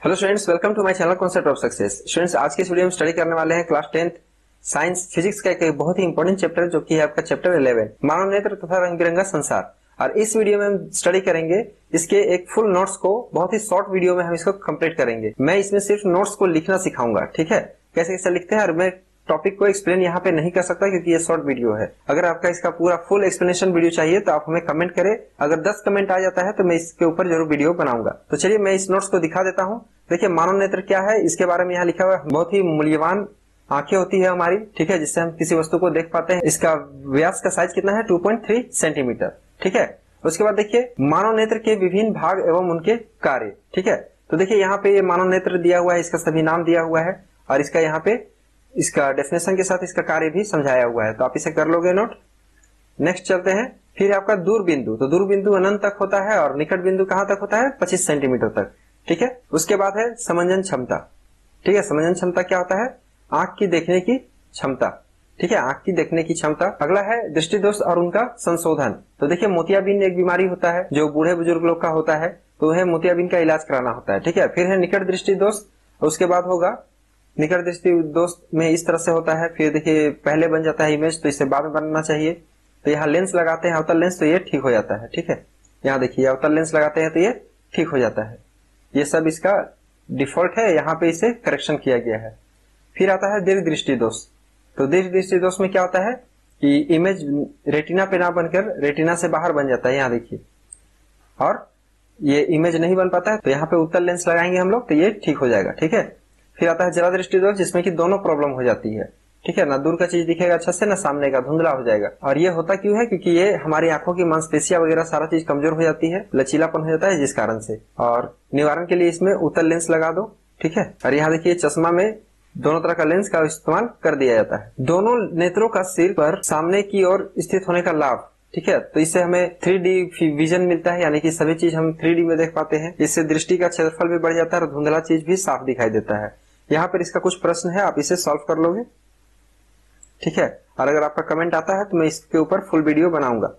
Hello students, welcome to my channel concept of success. Students, आज के इस video में स्टडी करने वाले हैं क्लास 10th साइंस फिजिक्स का एक बहुत ही इंपॉर्टेंट चैप्टर जो कि है आपका चैप्टर 11 मानव नेत्र तथा रंग बिरंगा संसार। और इस वीडियो में हम स्टडी करेंगे इसके एक फुल नोट्स को। बहुत ही शॉर्ट वीडियो में हम इसको कंप्लीट करेंगे। मैं इसमें सिर्फ नोट्स को लिखना सिखाऊंगा, ठीक है, कैसे कैसे लिखते हैं। और मैं टॉपिक को एक्सप्लेन यहाँ पे नहीं कर सकता क्योंकि ये शॉर्ट वीडियो है। अगर आपका इसका पूरा फुल एक्सप्लेनेशन वीडियो चाहिए तो आप हमें कमेंट करें। अगर 10 कमेंट आ जाता है तो मैं इसके ऊपर जरूर वीडियो बनाऊंगा। तो चलिए मैं इस नोट्स को दिखा देता हूँ। देखिए, मानव नेत्र क्या है इसके बारे में यहाँ लिखा हुआ है। बहुत ही मूल्यवान आंखें होती है हमारी, ठीक है, जिससे हम किसी वस्तु को देख पाते हैं। इसका व्यास का साइज कितना है, 2.3 सेंटीमीटर, ठीक है। उसके बाद देखिए मानव नेत्र के विभिन्न भाग एवं उनके कार्य, ठीक है। तो देखिए यहाँ पे ये मानव नेत्र दिया हुआ है, इसका सभी नाम दिया हुआ है और इसका यहाँ पे इसका डेफिनेशन के साथ इसका कार्य भी समझाया हुआ है। तो आप इसे कर लोगे नोट। नेक्स्ट चलते हैं। फिर आपका दूर बिंदु, तो दूर बिंदु अनंत तक होता है और निकट बिंदु कहां तक होता है, 25 सेंटीमीटर तक, ठीक है। उसके बाद है समंजन क्षमता, ठीक है। समंजन क्षमता क्या होता है, आंख की देखने की क्षमता, ठीक है, आंख की देखने की क्षमता। अगला है दृष्टि दोष और उनका संशोधन। तो देखिए मोतियाबिंद एक बीमारी होता है जो बूढ़े बुजुर्ग लोग का होता है, तो वह मोतियाबिंद का इलाज कराना होता है, ठीक है। फिर है निकट दृष्टि दोष। उसके बाद होगा निकट दृष्टि दोष में इस तरह से होता है। फिर देखिए पहले बन जाता है इमेज, तो इसे बाद में बनना चाहिए। तो यहाँ लेंस लगाते हैं अवतल लेंस, तो ये ठीक हो जाता है, ठीक है। यहाँ देखिए अवतल लेंस लगाते हैं तो ये ठीक हो जाता है। ये सब इसका डिफॉल्ट है, यहाँ पे इसे करेक्शन किया गया है। फिर आता है दीर्घ दृष्टि दोष। तो दीर्घ दृष्टि दोष में क्या होता है कि इमेज रेटिना पे ना बनकर रेटिना से बाहर बन जाता है, यहाँ देखिए, और ये इमेज नहीं बन पाता है। तो यहाँ पे उत्तल लेंस लगाएंगे हम लोग तो ये ठीक हो जाएगा, ठीक है। फिर आता है जरा दृष्टि दोष, जिसमें कि दोनों प्रॉब्लम हो जाती है, ठीक है, ना दूर का चीज दिखेगा अच्छा से, ना सामने का, धुंधला हो जाएगा। और ये होता क्यों है, क्योंकि ये हमारी आंखों की मांसपेशियां वगैरह सारा चीज कमजोर हो जाती है, लचीलापन हो जाता है जिस कारण से। और निवारण के लिए इसमें उत्तल लेंस लगा दो, ठीक है। और यहाँ देखिए चश्मा में दोनों तरह का लेंस का इस्तेमाल कर दिया जाता है। दोनों नेत्रों का सिर पर सामने की ओर स्थित होने का लाभ, ठीक है, तो इससे हमें 3D विजन मिलता है, यानी कि सभी चीज हम 3D में देख पाते हैं। इससे दृष्टि का क्षेत्रफल भी बढ़ जाता है और धुंधला चीज भी साफ दिखाई देता है। यहाँ पर इसका कुछ प्रश्न है, आप इसे सॉल्व कर लोगे, ठीक है। और अगर आपका कमेंट आता है तो मैं इसके ऊपर फुल वीडियो बनाऊंगा।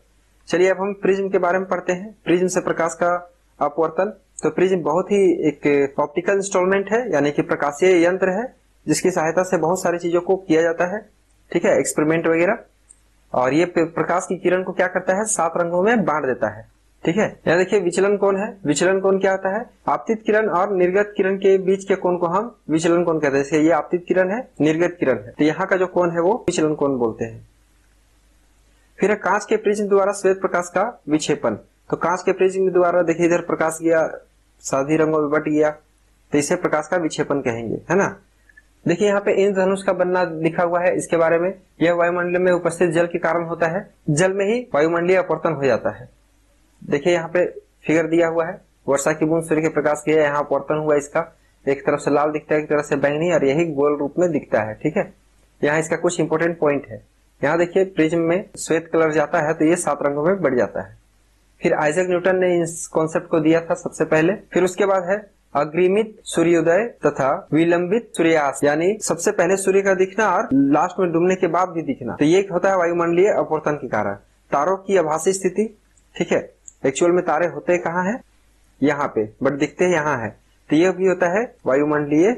चलिए अब हम प्रिज्म के बारे में पढ़ते हैं। प्रिज्म से प्रकाश का अपवर्तन। तो प्रिज्म बहुत ही एक ऑप्टिकल इंस्ट्रूमेंट है, यानी कि प्रकाशीय यंत्र है, जिसकी सहायता से बहुत सारी चीजों को किया जाता है, ठीक है, एक्सपेरिमेंट वगैरह। और ये प्रकाश की किरण को क्या करता है, 7 रंगों में बांट देता है, ठीक है। यहाँ देखिए विचलन कोण है। विचलन कोण क्या होता है, आपतित किरण और निर्गत किरण के बीच के कोण को हम विचलन कोण कहते हैं। जैसे ये आपतित किरण है, निर्गत किरण है, तो यहाँ का जो कोण है वो विचलन कोण बोलते हैं। फिर है कांच के प्रिज्म द्वारा श्वेत प्रकाश का विक्षेपण। तो कांच के प्रिज्म द्वारा देखिए इधर प्रकाश गया, सभी रंगों में बट गया, तो इसे प्रकाश का विक्षेपण कहेंगे, है ना। देखिए यहाँ पे इंद्रधनुष का बनना लिखा हुआ है। इसके बारे में, यह वायुमंडल में उपस्थित जल के कारण होता है। जल में ही वायुमंडलीय अपवर्तन हो जाता है। देखिए यहाँ पे फिगर दिया हुआ है, वर्षा की बूंद सूर्य के प्रकाश गया, यहाँ अपवर्तन हुआ इसका, एक तरफ से लाल दिखता है, एक तरफ से बैंगनी, और यही गोल रूप में दिखता है, ठीक है। यहाँ इसका कुछ इंपोर्टेंट पॉइंट है। यहाँ देखिए प्रिज्म में श्वेत कलर जाता है तो ये 7 रंगों में बढ़ जाता है। फिर आइजैक न्यूटन ने इस कॉन्सेप्ट को दिया था सबसे पहले। फिर उसके बाद है अग्रिमित सूर्योदय तथा विलंबित सूर्यास्त, यानी सबसे पहले सूर्य का दिखना और लास्ट में डूबने के बाद भी दिखना, तो ये होता है वायुमंडलीय अपवर्तन के कारण। तारों की आभासी स्थिति, ठीक है, एक्चुअल में तारे होते कहाँ हैं, यहाँ पे, बट दिखते यहाँ है, तो यह भी होता है वायुमंडलीय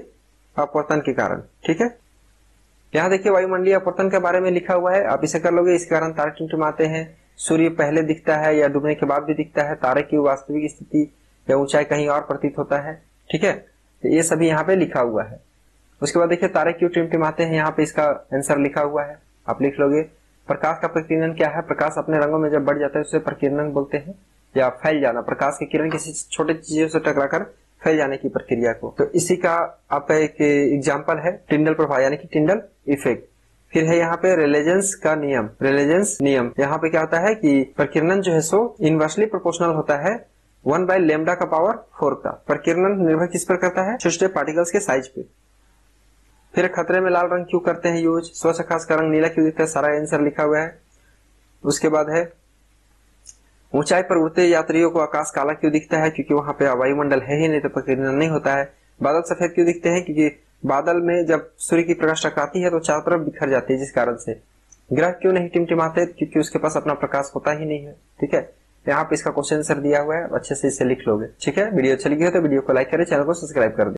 अपवर्तन के कारण, ठीक है। यहाँ देखिए वायुमंडलीय अपवर्तन के बारे में लिखा हुआ है, आप इसे कर लोगे। इस कारण तारे टिमटिमाते हैं, सूर्य पहले दिखता है या डूबने के बाद भी दिखता है, तारे की वास्तविक स्थिति या ऊंचाई कहीं और प्रतीत होता है, ठीक है। तो ये सभी यहाँ पे लिखा हुआ है। उसके बाद देखिए तारे क्यों टिमटिमाते हैं, यहाँ पे इसका आंसर लिखा हुआ है, आप लिख लोगे। प्रकाश का प्रकीर्णन क्या है, प्रकाश अपने रंगों में जब बढ़ जाता है उसे प्रकीर्णन बोलते हैं, या फैल जाना, प्रकाश की किरण किसी छोटे चीजों से टकराकर फैल जाने की प्रक्रिया को। तो इसी का आपका एक एग्जांपल है टिंडल प्रभाव, यानी कि टिंडल इफेक्ट। फिर है यहाँ पे रेलेजेंस का नियम, रेलेजेंस नियम। यहाँ पे क्या होता है कि प्रकीर्णन जो है सो इनवर्सली प्रोपोर्शनल होता है 1/λ का पावर 4 का। प्रकीर्णन निर्भर किस पर करता है, छोटे पार्टिकल्स के साइज पे। फिर खतरे में लाल रंग क्यों करते हैं यूज, स्वप्रकाश का रंग नीला क्यों दिखता है, सारा आंसर लिखा हुआ है। उसके बाद है ऊंचाई पर उड़ते यात्रियों को आकाश काला क्यों दिखता है, क्योंकि वहां पे वायुमंडल है ही नहीं, तो प्रकीर्णन नहीं होता है। बादल सफेद क्यों दिखते हैं, क्योंकि बादल में जब सूर्य की प्रकाश टकराती है तो चारों तरफ बिखर जाती है, जिस कारण से। ग्रह क्यों नहीं टिमटिमाते, क्योंकि उसके पास अपना प्रकाश होता ही नहीं है, ठीक है। यहाँ पे इसका क्वेश्चन आंसर दिया हुआ है, अच्छे से इसे लिख लोगे, ठीक है। वीडियो अच्छी लगी हो तो वीडियो को लाइक करें, चैनल को सब्सक्राइब कर दें।